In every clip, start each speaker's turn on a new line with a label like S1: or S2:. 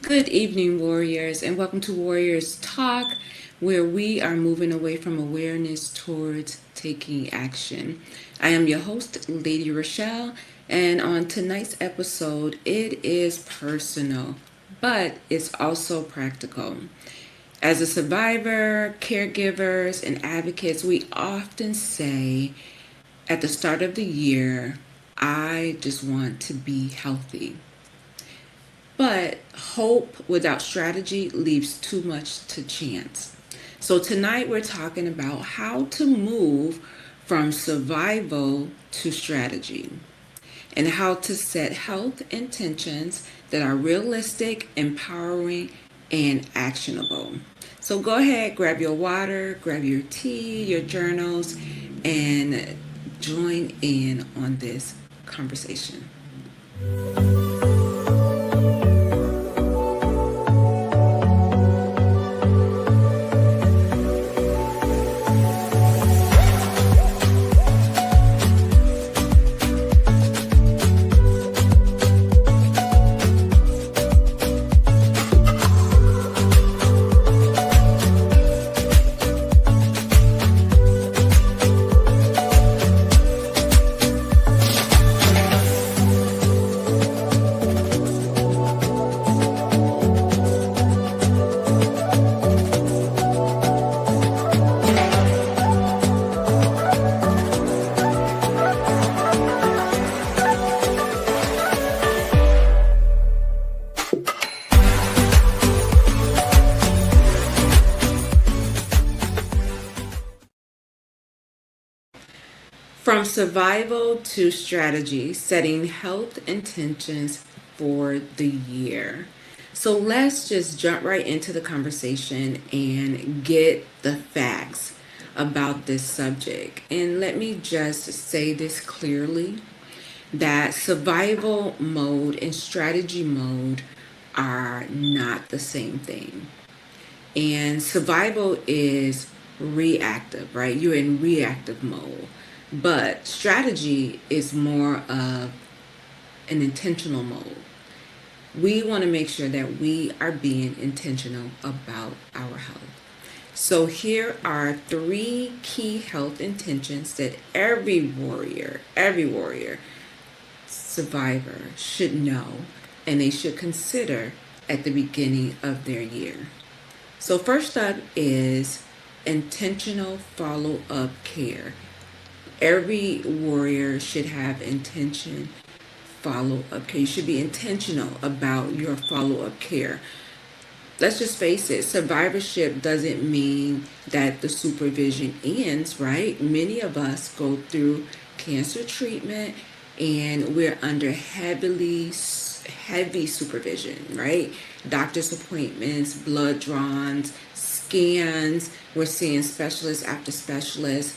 S1: Good evening, warriors, and welcome to Warriors Talk, where we are moving away from awareness towards taking action. I am your host, Lady Rochelle, and on tonight's episode, it is personal, but it's also practical. As a survivor, caregivers, and advocates, we often say at the start of the year, I just want to be healthy. But hope without strategy leaves too much to chance. So tonight we're talking about how to move from survival to strategy and how to set health intentions that are realistic, empowering, and actionable. So go ahead, grab your water, grab your tea, your journals, and join in on this conversation. From survival to strategy, setting health intentions for the year. So let's just jump right into the conversation and get the facts about this subject. And let me just say this clearly that survival mode and strategy mode are not the same thing. And survival is reactive, right? You're in reactive mode. But strategy is more of an intentional mode. We want to make sure that we are being intentional about our health. So here are three key health intentions that every warrior, survivor should know and they should consider at the beginning of their year. So first up is intentional follow-up care. Every warrior should have intention follow-up care. You should be intentional about your follow-up care. Let's just face it, survivorship doesn't mean that the supervision ends, right? Many of us go through cancer treatment and we're under heavy supervision, right? Doctor's appointments, blood draws, scans. We're seeing specialist after specialist,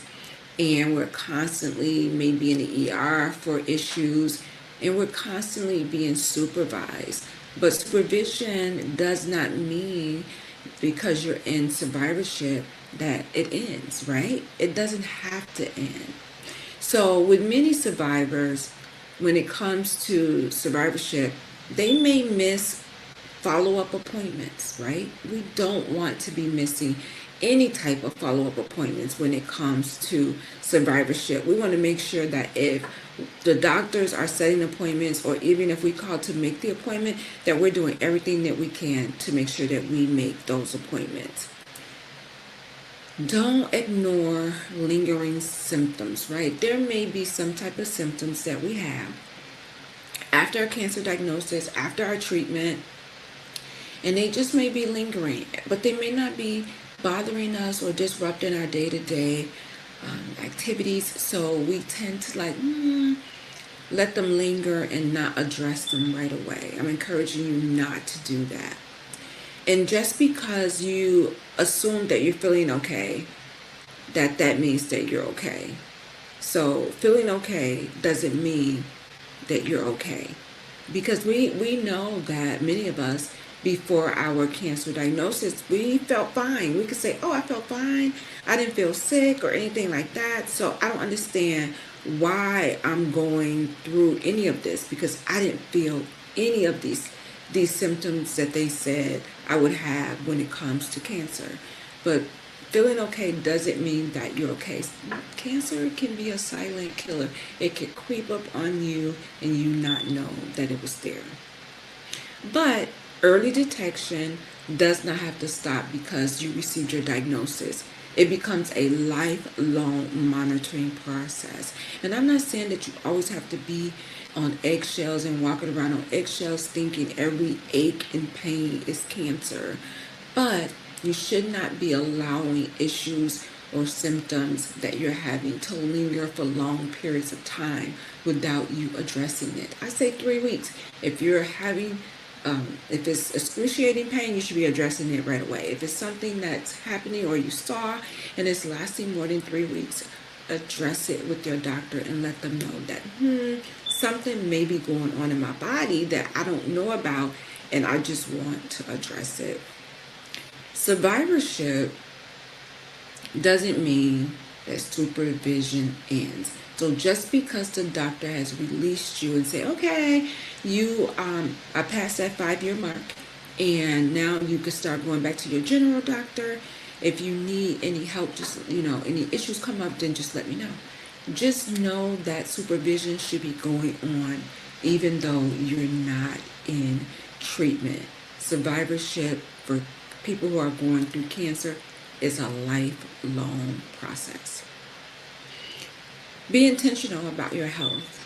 S1: and we're constantly maybe in the ER for issues, and we're constantly being supervised. But supervision does not mean because you're in survivorship that it ends, right? It doesn't have to end. So with many survivors, when it comes to survivorship, they may miss follow-up appointments, right? We don't want to be missing any type of follow-up appointments when it comes to survivorship. We want to make sure that if the doctors are setting appointments, or even if we call to make the appointment, that we're doing everything that we can to make sure that we make those appointments. Don't ignore lingering symptoms, right? There may be some type of symptoms that we have after a cancer diagnosis, after our treatment, and they just may be lingering, but they may not be bothering us or disrupting our day-to-day activities. So we tend to let them linger and not address them right away. I'm encouraging you not to do that. And just because you assume that you're feeling okay, that means that you're okay. So feeling okay doesn't mean that you're okay. Because we know that many of us, before our cancer diagnosis, we felt fine. We could say, oh, I felt fine. I didn't feel sick or anything like that. So I don't understand why I'm going through any of this, because I didn't feel any of these these symptoms that they said I would have when it comes to cancer. But feeling okay doesn't mean that you're okay. Cancer can be a silent killer. It can creep up on you and you not know that it was there. But early detection does not have to stop because you received your diagnosis. It becomes a lifelong monitoring process. And I'm not saying that you always have to be on eggshells and walking around on eggshells thinking every ache and pain is cancer. But you should not be allowing issues or symptoms that you're having to linger for long periods of time without you addressing it. I say 3 weeks. If you're having if it's excruciating pain, you should be addressing it right away. If it's something that's happening or you saw and it's lasting more than 3 weeks, address it with your doctor and let them know that something may be going on in my body that I don't know about and I just want to address it. Survivorship doesn't mean that supervision ends. So just because the doctor has released you and say, okay, you I passed that 5-year mark, and now you can start going back to your general doctor. If you need any help, just any issues come up, then just let me know. Just know that supervision should be going on even though you're not in treatment. Survivorship for people who are going through cancer is a lifelong process. Be intentional about your health.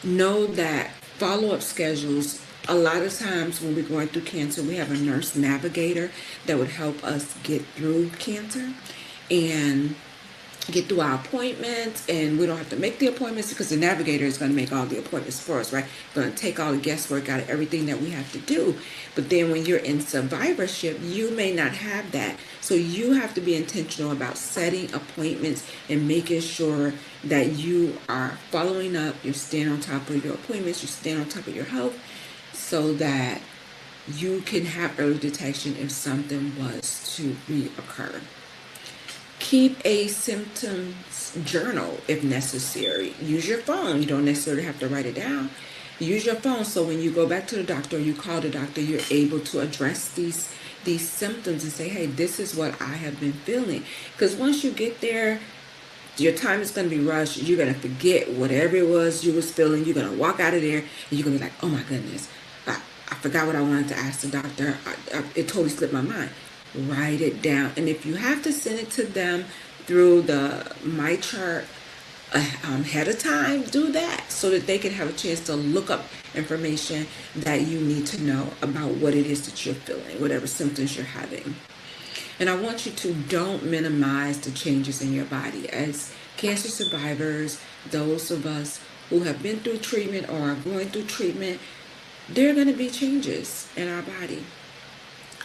S1: Know that follow-up schedules, a lot of times when we're going through cancer, we have a nurse navigator that would help us get through cancer and get through our appointments, and we don't have to make the appointments because the navigator is going to make all the appointments for us, right? Going to take all the guesswork out of everything that we have to do. But then when you're in survivorship, you may not have that. So you have to be intentional about setting appointments and making sure that you are following up, you're staying on top of your appointments, you're staying on top of your health so that you can have early detection if something was to reoccur. Keep a symptoms journal if necessary. Use your phone. You don't necessarily have to write it down. Use your phone so when you go back to the doctor or you call the doctor, you're able to address these symptoms and say, hey, this is what I have been feeling. Because once you get there, your time is going to be rushed. You're going to forget whatever it was you was feeling. You're going to walk out of there and you're going to be like, oh my goodness, I forgot what I wanted to ask the doctor. It totally slipped my mind. Write it down. And if you have to send it to them through the My Chart ahead of time, do that so that they can have a chance to look up information that you need to know about what it is that you're feeling, whatever symptoms you're having. And I want you to don't minimize the changes in your body. As cancer survivors, those of us who have been through treatment or are going through treatment, there are going to be changes in our body.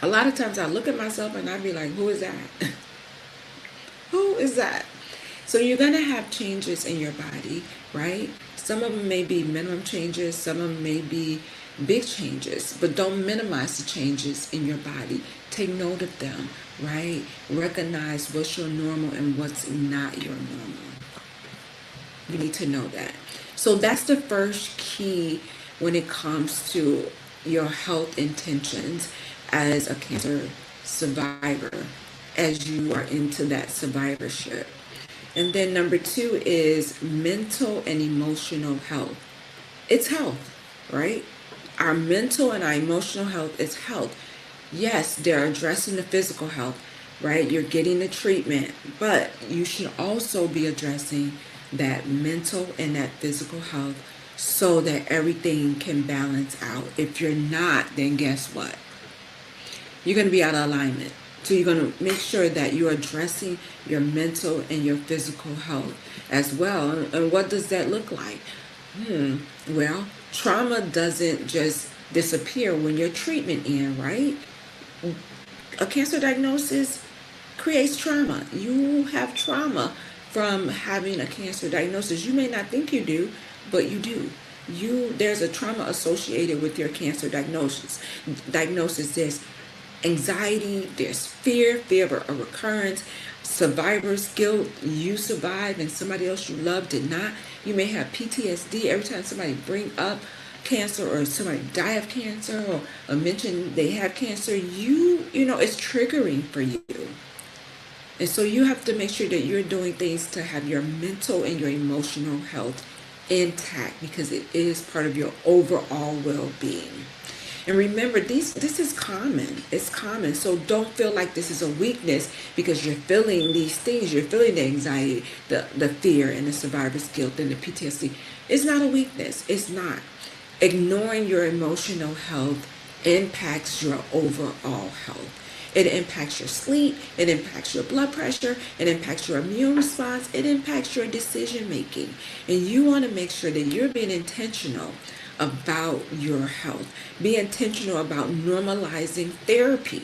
S1: A lot of times I look at myself and I be like, who is that? Who is that? So you're going to have changes in your body, right? Some of them may be minimum changes. Some of them may be big changes. But don't minimize the changes in your body. Take note of them, right? Recognize what's your normal and what's not your normal. You need to know that. So that's the first key when it comes to your health intentions as a cancer survivor, as you are into that survivorship. And then number 2 is mental and emotional health. It's health, right? Our mental and our emotional health is health. Yes, they're addressing the physical health, right? You're getting the treatment, but you should also be addressing that mental and that physical health so that everything can balance out. If you're not, then guess what? You're going to be out of alignment. So you're going to make sure that you're addressing your mental and your physical health as well. And what does that look like? Well, trauma doesn't just disappear when your treatment ends, right? A cancer diagnosis creates trauma. You have trauma from having a cancer diagnosis. You may not think you do, but you do. There's a trauma associated with your cancer diagnosis. There's anxiety, there's fear of a recurrence, survivor's guilt. You survived and somebody else you loved did not. You may have PTSD every time somebody bring up cancer or somebody die of cancer or mention they have cancer, it's triggering for you. And so you have to make sure that you're doing things to have your mental and your emotional health intact, because it is part of your overall well-being. And remember, this is common. It's common. So don't feel like this is a weakness because you're feeling these things. You're feeling the anxiety, the fear, and the survivor's guilt, and the PTSD. It's not a weakness. It's not. Ignoring your emotional health impacts your overall health. It impacts your sleep. It impacts your blood pressure. It impacts your immune response. It impacts your decision making. And you want to make sure that you're being intentional about your health. Be intentional about normalizing therapy.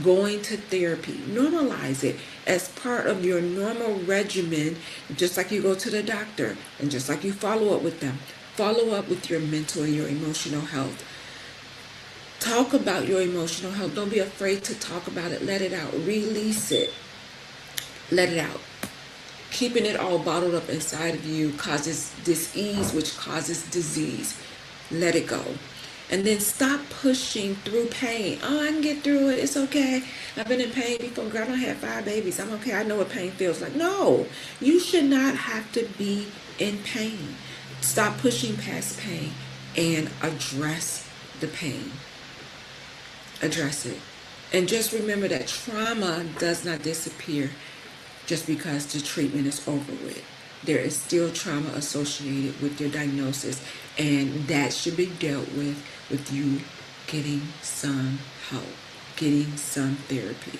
S1: Going to therapy. Normalize it as part of your normal regimen, just like you go to the doctor and just like you follow up with them. Follow up with your mental and your emotional health. Talk about your emotional health. Don't be afraid to talk about it. Let it out. Release it. Let it out. Keeping it all bottled up inside of you causes dis-ease, which causes disease. Let it go. And then stop pushing through pain. Oh, I can get through it. It's okay. I've been in pain before. Girl, I don't have 5 babies. I'm okay. I know what pain feels like. No, you should not have to be in pain. Stop pushing past pain and address the pain. Address it. And just remember that trauma does not disappear just because the treatment is over with. There is still trauma associated with your diagnosis, and that should be dealt with you getting some help, getting some therapy.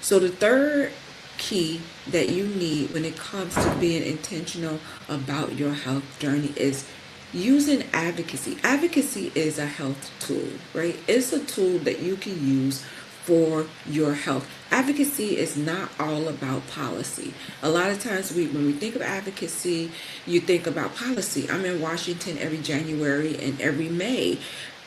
S1: So the third key that you need when it comes to being intentional about your health journey is using advocacy. Advocacy is a health tool, right? It's a tool that you can use for your health. Advocacy is not all about policy. A lot of times when we think of advocacy, you think about policy. I'm in Washington every January and every May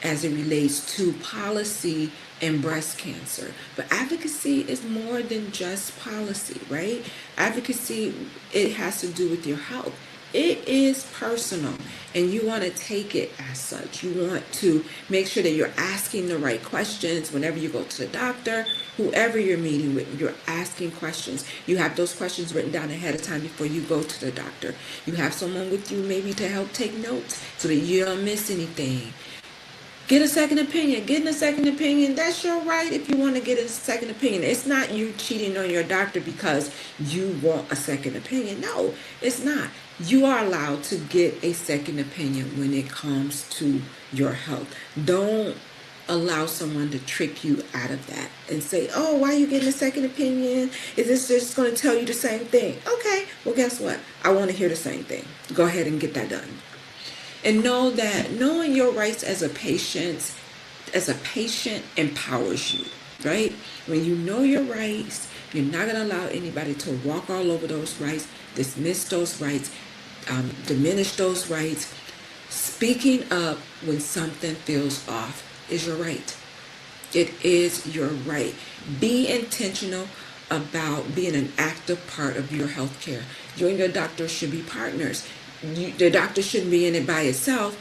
S1: as it relates to policy and breast cancer. But advocacy is more than just policy, right? Advocacy, it has to do with your health. It is personal, and you want to take it as such. You want to make sure that you're asking the right questions whenever you go to the doctor, whoever you're meeting with, you're asking questions. You have those questions written down ahead of time before you go to the doctor. You have someone with you maybe to help take notes so that you don't miss anything. Get a second opinion. Getting a second opinion, that's your right if you want to get a second opinion. It's not you cheating on your doctor because you want a second opinion. No, it's not. You are allowed to get a second opinion when it comes to your health. Don't allow someone to trick you out of that and say, oh, why are you getting a second opinion? Is this just going to tell you the same thing? Okay, well, guess what? I want to hear the same thing. Go ahead and get that done. And know that knowing your rights as a patient empowers you, right? When you know your rights, you're not going to allow anybody to walk all over those rights, dismiss those rights, diminish those rights. Speaking up when something feels off is your right. It is your right. Be intentional about being an active part of your health care. You and your doctor should be partners. The doctor shouldn't be in it by itself,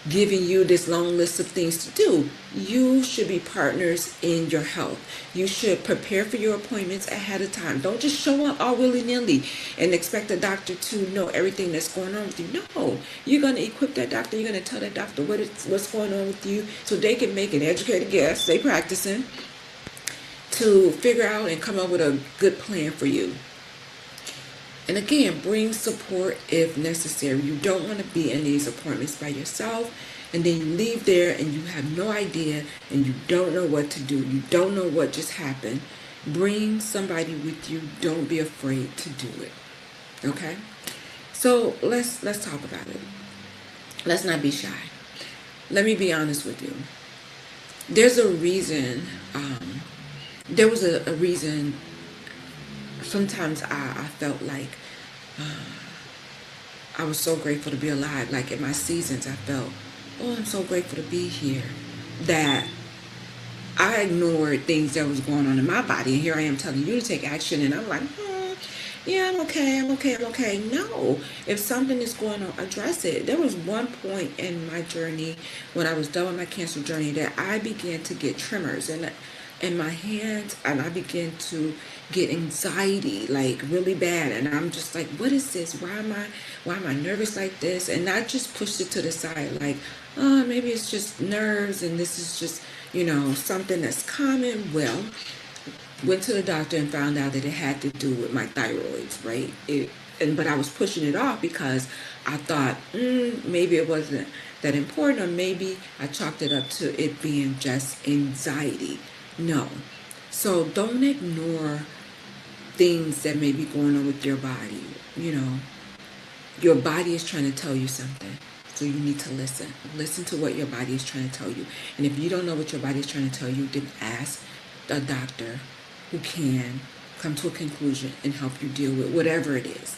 S1: giving you this long list of things to do. You should be partners in your health. You should prepare for your appointments ahead of time. Don't just show up all willy-nilly and expect the doctor to know everything that's going on with you. No, you're going to equip that doctor. You're going to tell that doctor what's going on with you so they can make an educated guess, they practicing, to figure out and come up with a good plan for you. And again, bring support if necessary. You don't want to be in these appointments by yourself, and then you leave there and you have no idea and you don't know what to do. You don't know what just happened. Bring somebody with you. Don't be afraid to do it. Okay? So let's talk about it. Let's not be shy. Let me be honest with you. There's a reason. There was a reason. Sometimes I felt like I was so grateful to be alive. Like in my seasons, I felt, oh, I'm so grateful to be here, that I ignored things that was going on in my body. And here I am telling you to take action. And I'm like, yeah, I'm okay. No, if something is going on, address it. There was one point in my journey when I was done with my cancer journey that I began to get tremors in my hands, and I began to get anxiety like really bad, and I'm just like, what is this? Why am I nervous like this? And I just pushed it to the side like, oh, maybe it's just nerves, and this is just something that's common. Well, went to the doctor and found out that it had to do with my thyroids, right? But I was pushing it off because I thought maybe it wasn't that important, or maybe I chalked it up to it being just anxiety. No. So don't ignore things that may be going on with your body. Your body is trying to tell you something. So you need to listen. Listen to what your body is trying to tell you. And if you don't know what your body is trying to tell you, then ask a doctor who can come to a conclusion and help you deal with whatever it is.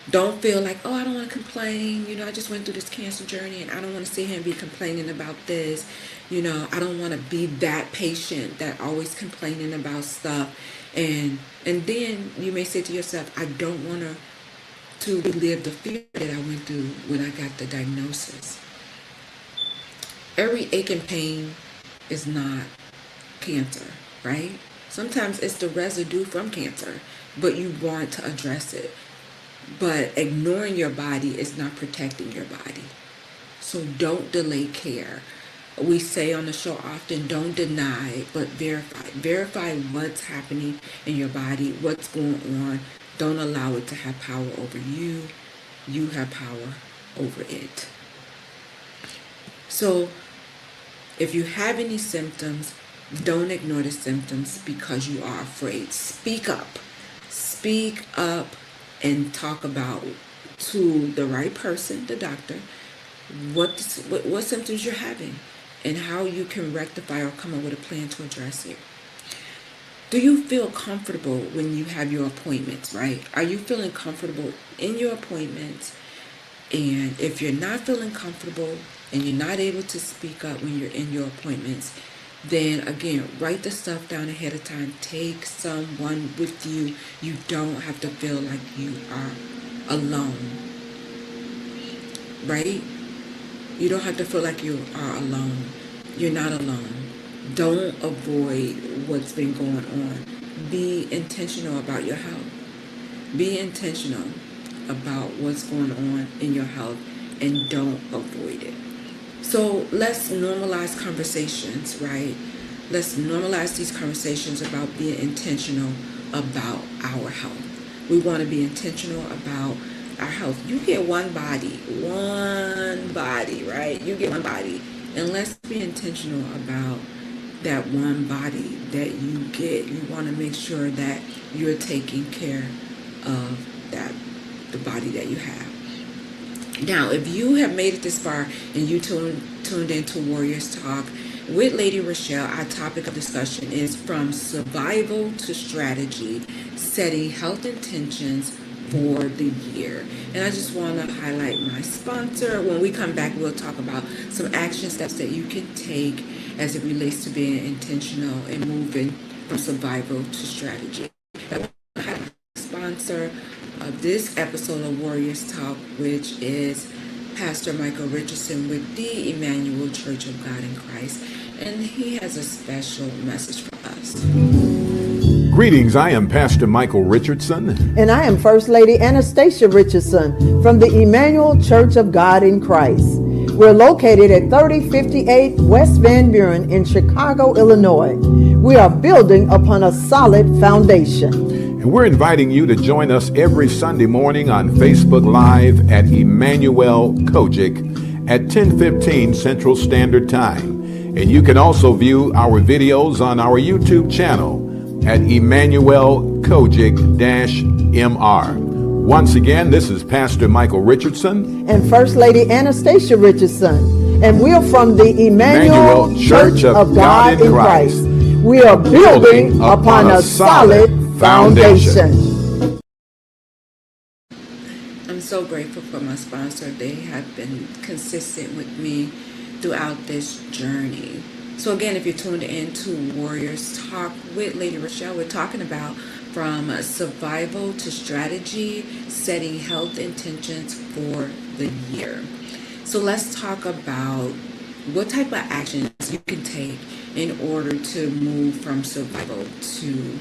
S1: Don't feel like, oh, I don't want to complain. I just went through this cancer journey and I don't want to sit here and be complaining about this. I don't want to be that patient that always complaining about stuff. And then you may say to yourself, I don't want to relive the fear that I went through when I got the diagnosis. Every ache and pain is not cancer, right? Sometimes it's the residue from cancer, but you want to address it. But ignoring your body is not protecting your body. So don't delay care. We say on the show often, don't deny, but verify. Verify what's happening in your body, what's going on. Don't allow it to have power over you. You have power over it. So if you have any symptoms, don't ignore the symptoms because you are afraid. Speak up. Speak up and talk about to the right person, the doctor, what symptoms you're having and how you can rectify or come up with a plan to address it. Do you feel comfortable when you have your appointments, right? Are you feeling comfortable in your appointments? And if you're not feeling comfortable and you're not able to speak up when you're in your appointments, then again, write the stuff down ahead of time. Take someone with you. You don't have to feel like you are alone, right? You don't have to feel like you are alone. You're not alone. Don't avoid what's been going on. Be intentional about your health. Be intentional about what's going on in your health and don't avoid it. So let's normalize conversations, right? Let's normalize these conversations about being intentional about our health. We want to be intentional about our health. You get one body, right? You get one body. And let's be intentional about that one body that you get. You want to make sure that you're taking care of the body that you have. Now, if you have made it this far and you tuned into Warriors Talk with Lady Rochelle, our topic of discussion is from survival to strategy, setting health intentions for the year. And I just want to highlight my sponsor. When we come back, we'll talk about some action steps that you can take as it relates to being intentional and moving from survival to strategy. I want to highlight my sponsor of this episode of Warriors Talk, which is Pastor Michael Richardson with the Emmanuel Church of God in Christ, and he has a special message for us.
S2: Greetings, I am Pastor Michael Richardson.
S3: And I am First Lady Anastasia Richardson from the Emmanuel Church of God in Christ. We're located at 3058 West Van Buren in Chicago, Illinois. We are building upon a solid foundation.
S2: And we're inviting you to join us every Sunday morning on Facebook Live at Emmanuel Kojic at 10:15 Central Standard Time. And you can also view our videos on our YouTube channel at Emmanuel Kojic-MR. Once again, this is Pastor Michael Richardson
S3: and First Lady Anastasia Richardson. And we're from the Emmanuel Church of God in Christ. We are building upon a solid foundation.
S1: I'm so grateful for my sponsor. They have been consistent with me throughout this journey. So again, if you're tuned in to Warriors Talk with Lady Rochelle, we're talking about from survival to strategy, setting health intentions for the year. So let's talk about what type of actions you can take in order to move from survival to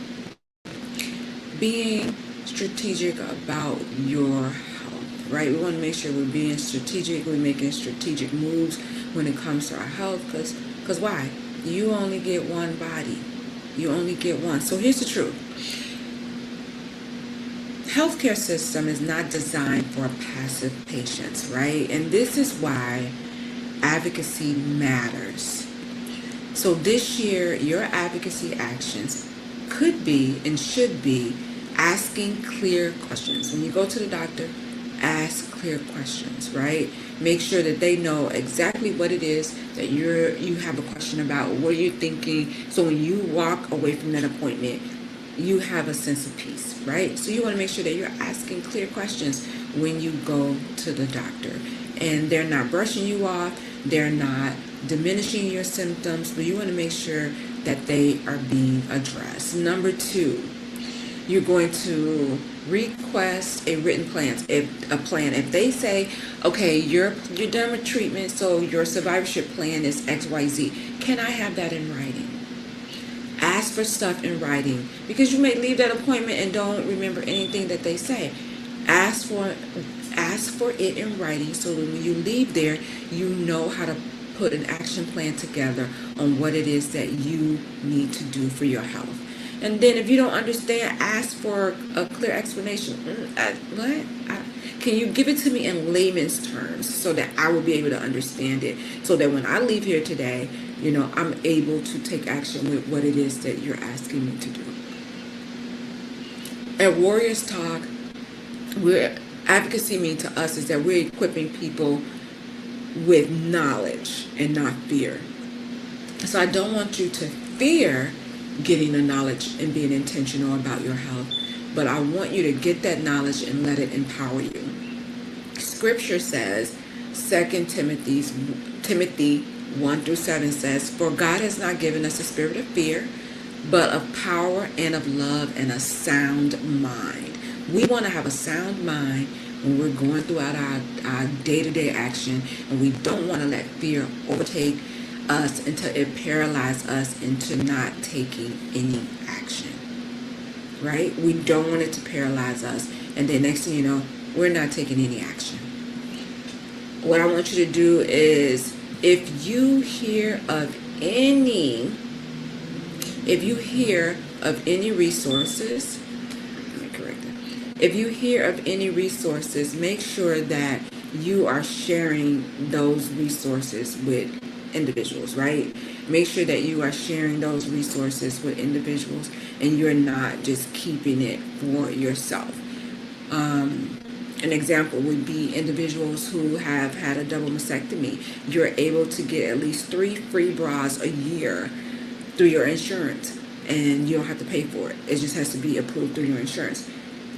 S1: being strategic about your health, right? We want to make sure we're being strategic, we're making strategic moves when it comes to our health, because why? You only get one body. You only get one. So here's the truth. Healthcare system is not designed for passive patients, right? And this is why advocacy matters. So this year, your advocacy actions could be and should be asking clear questions. When you go to the doctor, ask clear questions, right? Make sure that they know exactly what it is that you have a question about, what you're thinking. So when you walk away from that appointment, you have a sense of peace, right? So you want to make sure that you're asking clear questions when you go to the doctor. And they're not brushing you off, they're not diminishing your symptoms, but you want to make sure that they are being addressed. Number two, you're going to request a written plan. If they say, okay, you're done with treatment, so your survivorship plan is XYZ, can I have that in writing? Ask for stuff in writing, because you may leave that appointment and don't remember anything that they say. Ask for it in writing, so that when you leave there, you know how to put an action plan together on what it is that you need to do for your health. And then if you don't understand, ask for a clear explanation. Can you give it to me in layman's terms so that I will be able to understand it, so that when I leave here today, I'm able to take action with what it is that you're asking me to do. At Warriors Talk, advocacy means to us is that we're equipping people with knowledge and not fear. So I don't want you to fear getting the knowledge and being intentional about your health, but I want you to get that knowledge and let it empower you. Scripture says, 2 Timothy 1-7 says, for God has not given us a spirit of fear, but of power and of love and a sound mind. We want to have a sound mind when we're going throughout our day-to-day action, and we don't want to let fear overtake us until it paralyzes us into not taking any action, right? We don't want it to paralyze us, and then next thing you know, we're not taking any action. What I want you to do is, if you hear of any resources, if you hear of any resources, make sure that you are sharing those resources with individuals, right? Make sure that you are sharing those resources with individuals and you're not just keeping it for yourself. An example would be individuals who have had a double mastectomy. You're able to get at least 3 free bras a year through your insurance, and you don't have to pay for it. It just has to be approved through your insurance.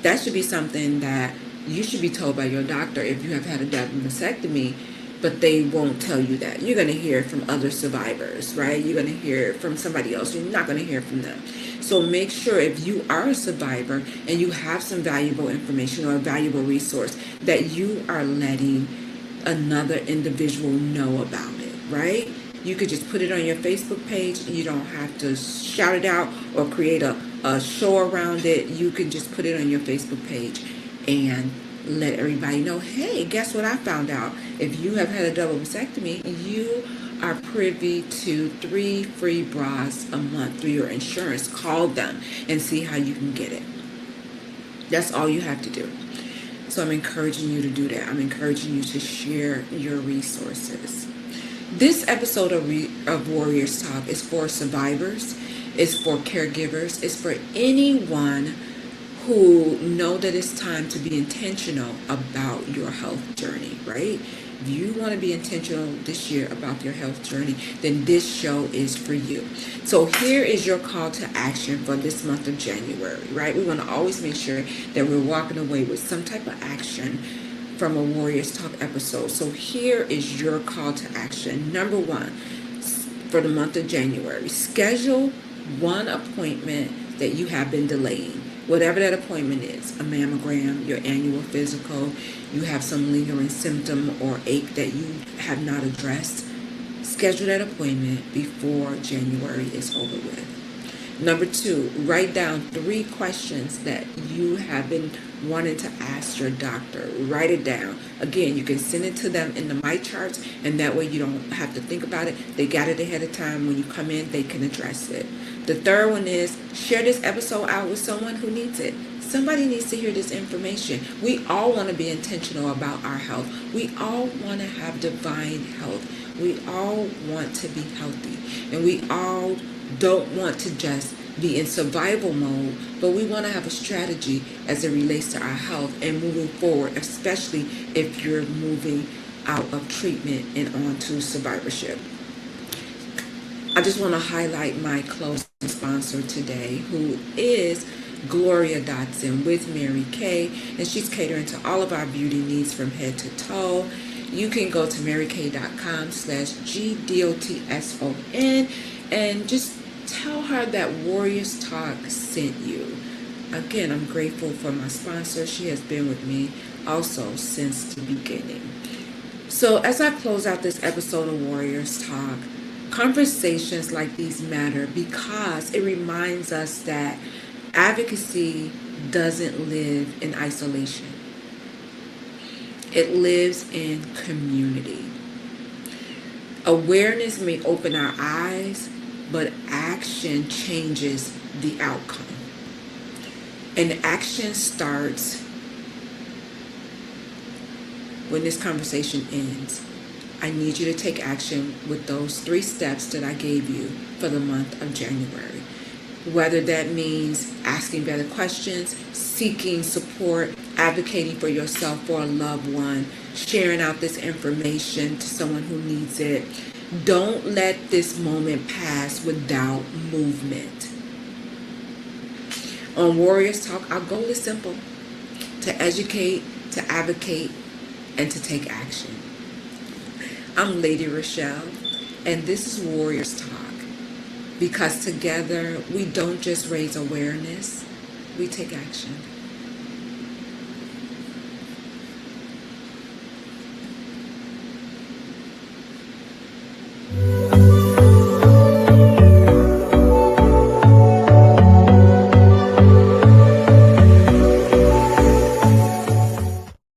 S1: That should be something that you should be told by your doctor if you have had a double mastectomy, but they won't tell you that. You're going to hear from other survivors, right? You're going to hear from somebody else. You're not going to hear from them. So make sure if you are a survivor and you have some valuable information or a valuable resource, that you are letting another individual know about it, right? You could just put it on your Facebook page. You don't have to shout it out or create a show around it. You can just put it on your Facebook page and let everybody know, hey, guess what I found out? If you have had a double mastectomy, you are privy to 3 free bras a month through your insurance. Call them and see how you can get it. That's all you have to do. So I'm encouraging you to do that. I'm encouraging you to share your resources. This episode of Warriors Talk is for survivors, it's for caregivers, it's for anyone who know that it's time to be intentional about your health journey, right? If you want to be intentional this year about your health journey, then this show is for you. So here is your call to action for this month of January, right? We want to always make sure that we're walking away with some type of action from a Warriors Talk episode. So here is your call to action. Number 1, for the month of January, schedule one appointment that you have been delaying. Whatever that appointment is, a mammogram, your annual physical, you have some lingering symptom or ache that you have not addressed, schedule that appointment before January is over with. Number two, write down 3 questions that you have been wanting to ask your doctor. Write it down. Again, you can send it to them in the My Charts, and that way you don't have to think about it. They got it ahead of time. When you come in, they can address it. The third one is share this episode out with someone who needs it. Somebody needs to hear this information. We all want to be intentional about our health. We all want to have divine health. We all want to be healthy. And we all don't want to just be in survival mode, but we want to have a strategy as it relates to our health and moving forward, especially if you're moving out of treatment and on to survivorship. I just want to highlight my close sponsor today, who is Gloria Dotson with Mary Kay, and she's catering to all of our beauty needs from head to toe. You can go to marykay.com/GDOTSON and just tell her that Warriors Talk sent you. Again, I'm grateful for my sponsor. She has been with me also since the beginning. So as I close out this episode of Warriors Talk, conversations like these matter because it reminds us that advocacy doesn't live in isolation. It lives in community. Awareness may open our eyes, but action changes the outcome. And action starts when this conversation ends. I need you to take action with those 3 steps that I gave you for the month of January. Whether that means asking better questions, seeking support, advocating for yourself or a loved one, sharing out this information to someone who needs it. Don't let this moment pass without movement. On Warriors Talk, our goal is simple: to educate, to advocate, and to take action. I'm Lady Rochelle, and this is Warriors Talk, because together we don't just raise awareness, we take action.